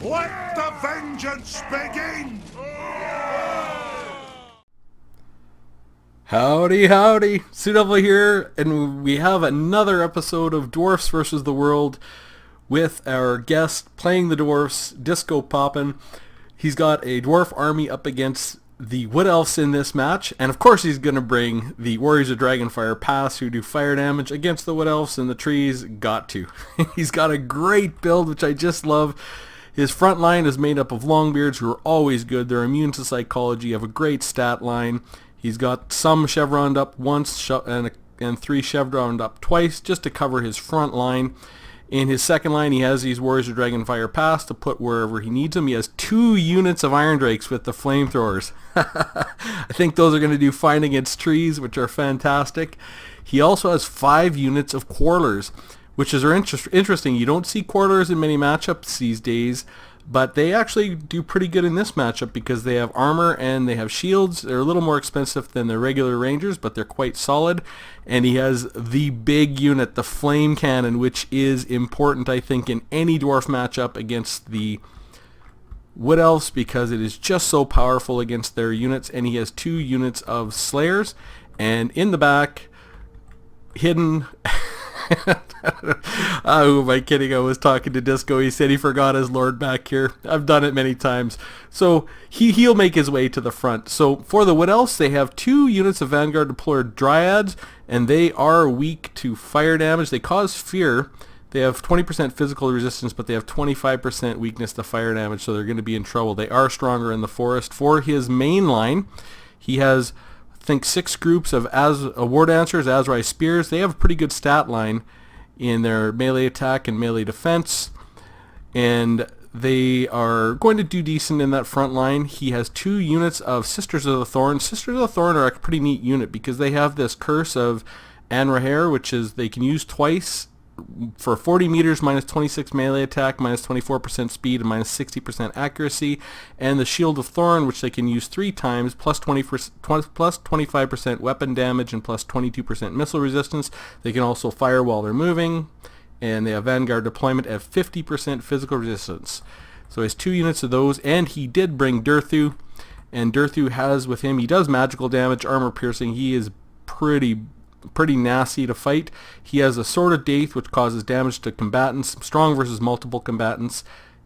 Let the vengeance begin! Howdy, howdy. Sue Devil here, and we have another episode of Dwarfs versus the World with our guest playing the Dwarfs, Disco Poppin'. He's got a dwarf army up against the Wood Elves in this match, and of course he's going to bring the Warriors of Dragonfire Pass who do fire damage against the Wood Elves in the trees. Got to. He's got a great build, which I just love. His front line is made up of Longbeards, who are always good. They're immune to psychology, have a great stat line. He's got some chevroned up once and 3 chevroned up twice just to cover his front line. In his second line, he has these Warriors of Dragonfire Pass to put wherever he needs them. He has 2 units of Iron Drakes with the flamethrowers. I think those are going to do fine against trees, which are fantastic. He also has 5 units of Quarrelers, which is interesting. You don't see Quarrelers in many matchups these days, but they actually do pretty good in this matchup because they have armor and they have shields. They're a little more expensive than the regular Rangers, but they're quite solid. And he has the big unit, the Flame Cannon, which is important, I think, in any dwarf matchup against the Wood Elves because it is just so powerful against their units. And he has 2 units of Slayers. And in the back, hidden... Who am I kidding? I was talking to Disco. He said he forgot his Lord back here. I've done it many times. So he'll make his way to the front. So for the Wood Elves, they have 2 units of Vanguard deployed Dryads, and they are weak to fire damage. They cause fear. They have 20% physical resistance, but they have 25% weakness to fire damage, so they're going to be in trouble. They are stronger in the forest. For his main line, he has... I think 6 groups of War Dancers, Azrai Spears. They have a pretty good stat line in their melee attack and melee defense, and they are going to do decent in that front line. He has 2 units of Sisters of the Thorn. Sisters of the Thorn are a pretty neat unit because they have this curse of Anraher, which is they can use twice for 40 meters, minus 26 melee attack, minus 24% speed, and minus 60% accuracy, and the Shield of Thorn, which they can use 3 times, plus 25% weapon damage and plus 22% missile resistance. They can also fire while they're moving, and they have Vanguard deployment at 50% physical resistance. So he has 2 units of those, and he did bring Durthu, and Durthu has with him, he does magical damage, armor piercing. He is pretty nasty to fight. He has a Sword of Daith, which causes damage to combatants, strong versus multiple combatants.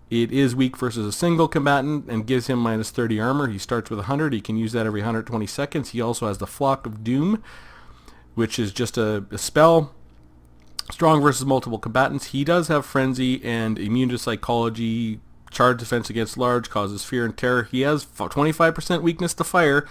It is weak versus a single combatant and gives him minus 30 armor. He starts with 100. He can use that every 120 seconds. He also has the Flock of Doom, which is just a spell. Strong versus multiple combatants. He does have Frenzy and immune to psychology. Charge defense against large, causes fear and terror. He has 25% weakness to fire,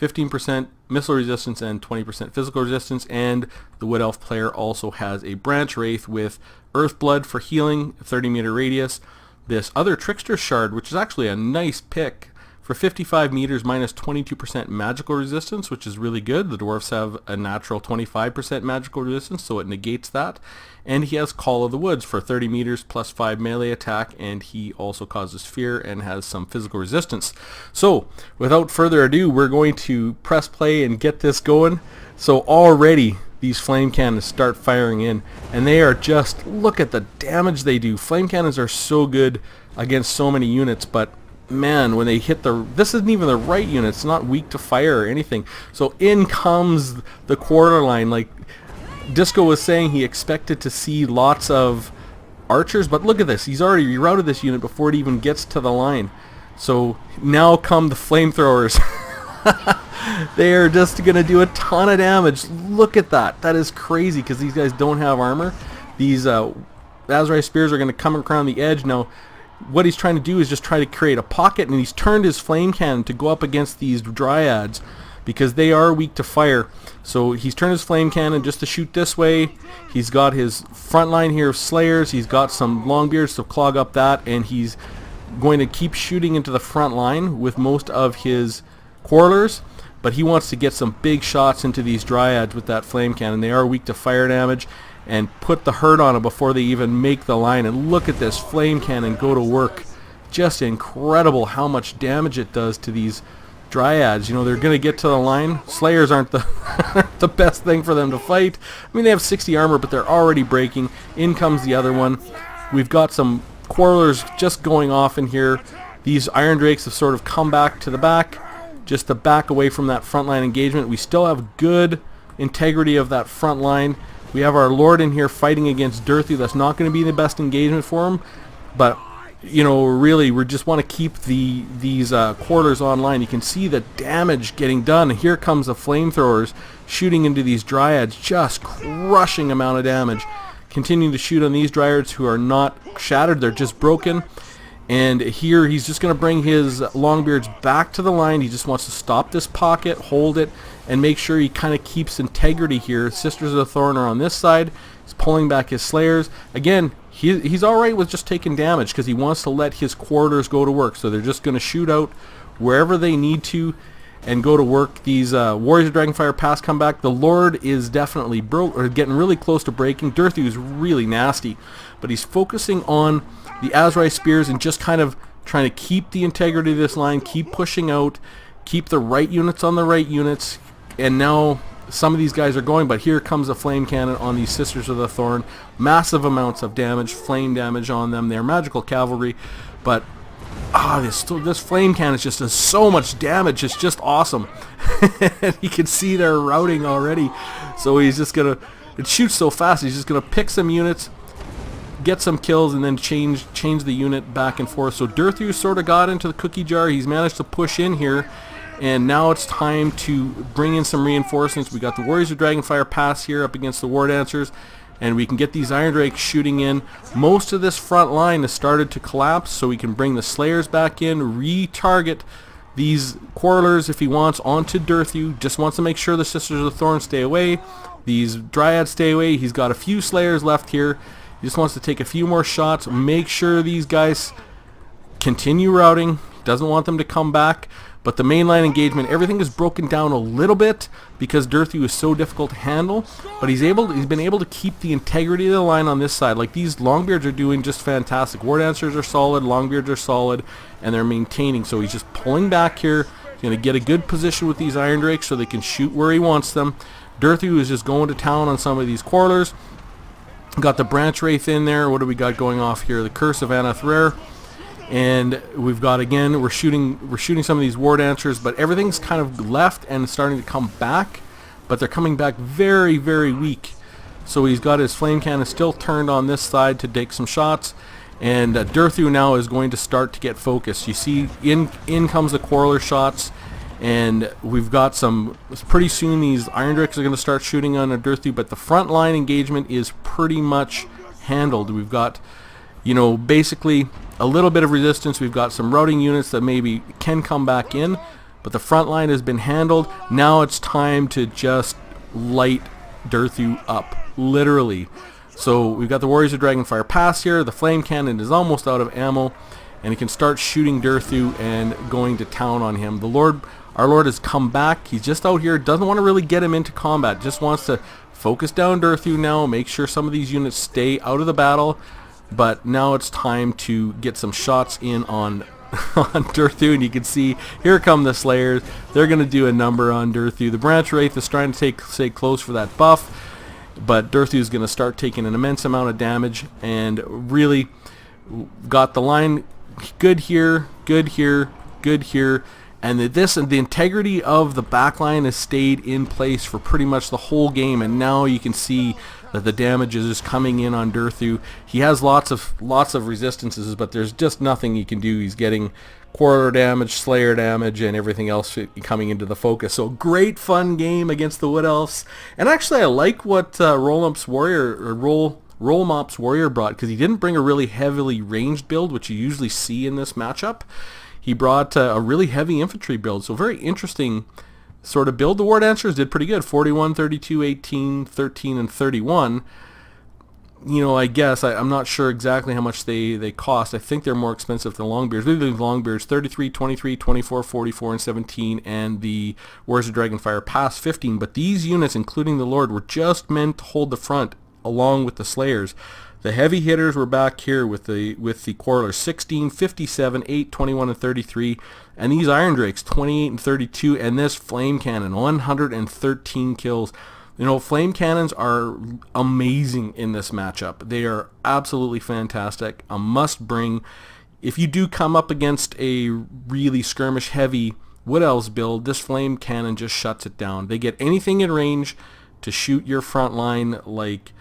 15% missile resistance, and 20% physical resistance, and the Wood Elf player also has a Branch Wraith with Earthblood for healing, 30-meter radius. This other Trickster Shard, which is actually a nice pick, for 55 meters, minus 22% magical resistance, which is really good. The Dwarfs have a natural 25% magical resistance, so it negates that. And he has Call of the Woods for 30 meters, plus 5 melee attack, and he also causes fear and has some physical resistance. So, without further ado, we're going to press play and get this going. So already, these flame cannons start firing in, and they are just, look at the damage they do. Flame cannons are so good against so many units, but man, when they hit this isn't even the right unit. It's not weak to fire or anything. So in comes the quarter line. Like Disco was saying, he expected to see lots of archers, but look at this. He's already rerouted this unit before it even gets to the line. So now come the flamethrowers. They are just going to do a ton of damage. Look at that. That is crazy because these guys don't have armor. These Azrai Spears are going to come around the edge. Now, what he's trying to do is just try to create a pocket, and he's turned his flame cannon to go up against these Dryads because they are weak to fire. So he's turned his flame cannon just to shoot this way. He's got his front line here of Slayers. He's got some Longbeards to clog up that, and he's going to keep shooting into the front line with most of his Quarrelers, but he wants to get some big shots into these Dryads with that flame cannon. They are weak to fire damage, and put the hurt on them before they even make the line. And look at this flame cannon go to work. Just incredible how much damage it does to these Dryads. You know, they're going to get to the line. Slayers aren't the best thing for them to fight. I mean, they have 60 armor, but they're already breaking. In comes the other one. We've got some quarrelers just going off in here. These Iron Drakes have sort of come back to the back, just to back away from that front line engagement. We still have good integrity of that front line. We have our Lord in here fighting against Durthu. That's not going to be the best engagement for him, but you know, really, we just want to keep these quarters online. You can see the damage getting done. Here comes the flamethrowers shooting into these dryads, just crushing amount of damage. Continuing to shoot on these dryads who are not shattered, they're just broken. And here he's just going to bring his Longbeards back to the line. He just wants to stop this pocket, hold it, and make sure he kind of keeps integrity here. Sisters of the Thorn are on this side. He's pulling back his Slayers. Again, he's alright with just taking damage because he wants to let his quarters go to work. So they're just going to shoot out wherever they need to and go to work. These Warriors of Dragonfire Pass come back. The Lord is definitely getting really close to breaking. Durthu is really nasty, but he's focusing on the Azrai Spears and just kind of trying to keep the integrity of this line, keep pushing out, keep the right units on the right units. And now some of these guys are going, but here comes a flame cannon on these Sisters of the Thorn. Massive amounts of damage, flame damage on them. They're magical cavalry, but this flame cannon just does so much damage. It's just awesome. You can see they're routing already. So he's just gonna, it shoots so fast, he's just gonna pick some units, get some kills, and then change the unit back and forth. So Durthu sort of got into the cookie jar. He's managed to push in here. And now it's time to bring in some reinforcements. We got the Warriors of Dragonfire Pass here up against the War Dancers, and we can get these Iron Drakes shooting in. Most of this front line has started to collapse, so we can bring the Slayers back in, re-target these Quarrelers if he wants onto Durthu. Just wants to make sure the Sisters of the Thorn stay away. These Dryads stay away. He's got a few Slayers left here. He just wants to take a few more shots, make sure these guys continue routing. Doesn't want them to come back. But the mainline engagement, everything is broken down a little bit because Durthu is so difficult to handle. But he's been able to keep the integrity of the line on this side. Like, these Longbeards are doing just fantastic. War Dancers are solid, Longbeards are solid, and they're maintaining. So he's just pulling back here. He's going to get a good position with these Iron Drakes so they can shoot where he wants them. Durthu is just going to town on some of these Quarrelers. Got the Branch Wraith in there. What do we got going off here? The Curse of Anathrer. And we've got, again, we're shooting some of these War Dancers, but everything's kind of left and starting to come back, but they're coming back very, very weak. So he's got his flame cannon still turned on this side to take some shots, and Durthu now is going to start to get focused. You see, in comes the Quarreler shots, and we've got some, pretty soon these Iron Drakes are going to start shooting on Durthu, but the front line engagement is pretty much handled. We've got, you know, basically a little bit of resistance. We've got some routing units that maybe can come back in, but the front line has been handled. Now it's time to just light Durthu up, literally. So we've got the Warriors of Dragonfire Pass here. The flame cannon is almost out of ammo, and he can start shooting Durthu and going to town on him. Our Lord has come back. He's just out here, doesn't want to really get him into combat, just wants to focus down Durthu now, make sure some of these units stay out of the battle. But now it's time to get some shots in on Durthu, and you can see here come the Slayers. They're going to do a number on Durthu. The Branch Wraith is trying to stay close for that buff, but Durthu is going to start taking an immense amount of damage, and really got the line good here, good here, good here. And the integrity of the backline has stayed in place for pretty much the whole game, and now you can see that the damage is just coming in on Durthu. He has lots of resistances, but there's just nothing he can do. He's getting Quarreler damage, Slayer damage, and everything else coming into the focus. So great fun game against the Wood Elves. And actually, I like what Roll-Mop's Warrior brought, because he didn't bring a really heavily ranged build, which you usually see in this matchup. He brought a really heavy infantry build, so very interesting sort of build. The War Dancers did pretty good, 41, 32, 18, 13, and 31. You know, I guess, I'm not sure exactly how much they cost. I think they're more expensive than Longbeards. Maybe the Longbeards, 33, 23, 24, 44, and 17, and the Warriors of Dragonfire Pass, 15. But these units, including the Lord, were just meant to hold the front along with the Slayers. The heavy hitters were back here with the Quarrelers, 16, 57, 8, 21, and 33. And these Iron Drakes, 28 and 32. And this Flame Cannon, 113 kills. You know, flame cannons are amazing in this matchup. They are absolutely fantastic. A must bring. If you do come up against a really skirmish heavy Wood Elves build, this flame cannon just shuts it down. They get anything in range to shoot your front line, like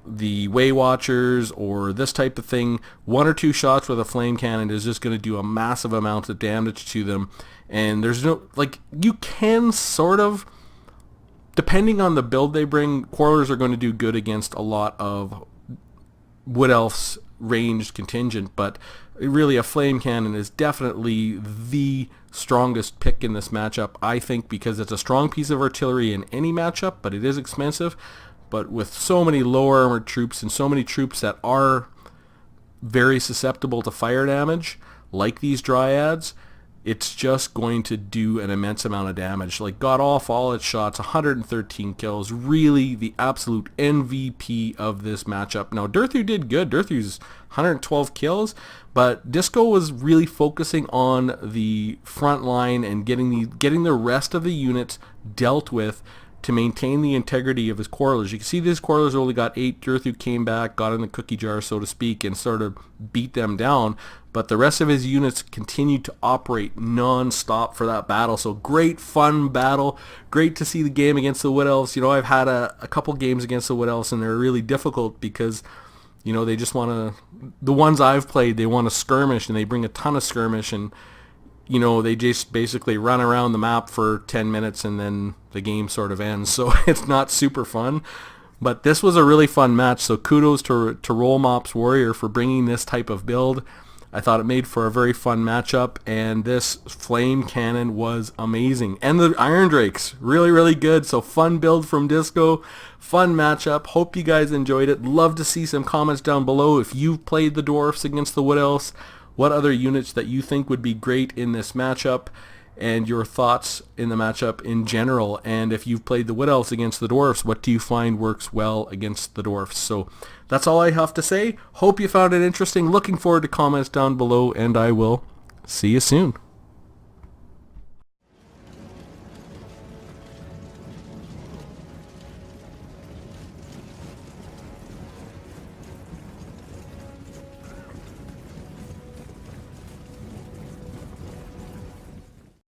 the Way Watchers or this type of thing. 1 or 2 shots with a flame cannon is just going to do a massive amount of damage to them. And there's no, like, you can sort of, depending on the build they bring, Quarrelers are going to do good against a lot of Wood Elves ranged contingent, but really a flame cannon is definitely the strongest pick in this matchup, I think, because it's a strong piece of artillery in any matchup, but it is expensive. But with so many lower armored troops and so many troops that are very susceptible to fire damage, like these Dryads, it's just going to do an immense amount of damage. Like, got off all its shots, 113 kills, really the absolute MVP of this matchup. Now, Durthu did good. Durthu's 112 kills, but Disco was really focusing on the front line and getting the rest of the units dealt with to maintain the integrity of his Quarrelers. You can see these Quarrelers only got 8. Durthu came back, got in the cookie jar, so to speak, and sort of beat them down. But the rest of his units continued to operate non-stop for that battle. So great, fun battle. Great to see the game against the Wood Elves. You know, I've had a couple games against the Wood Elves, and they're really difficult because, you know, they just want to... The ones I've played, they want to skirmish, and they bring a ton of skirmish, and you know, they just basically run around the map for 10 minutes and then the game sort of ends. So it's not super fun. But this was a really fun match. So kudos to Roll Mops Warrior for bringing this type of build. I thought it made for a very fun matchup. And this flame cannon was amazing. And the Iron Drakes, really, really good. So fun build from Disco. Fun matchup. Hope you guys enjoyed it. Love to see some comments down below if you've played the Dwarfs against the Wood Elves. What other units that you think would be great in this matchup, and your thoughts in the matchup in general. And if you've played the Wood Elves against the Dwarfs, what do you find works well against the Dwarfs? So that's all I have to say. Hope you found it interesting. Looking forward to comments down below, and I will see you soon.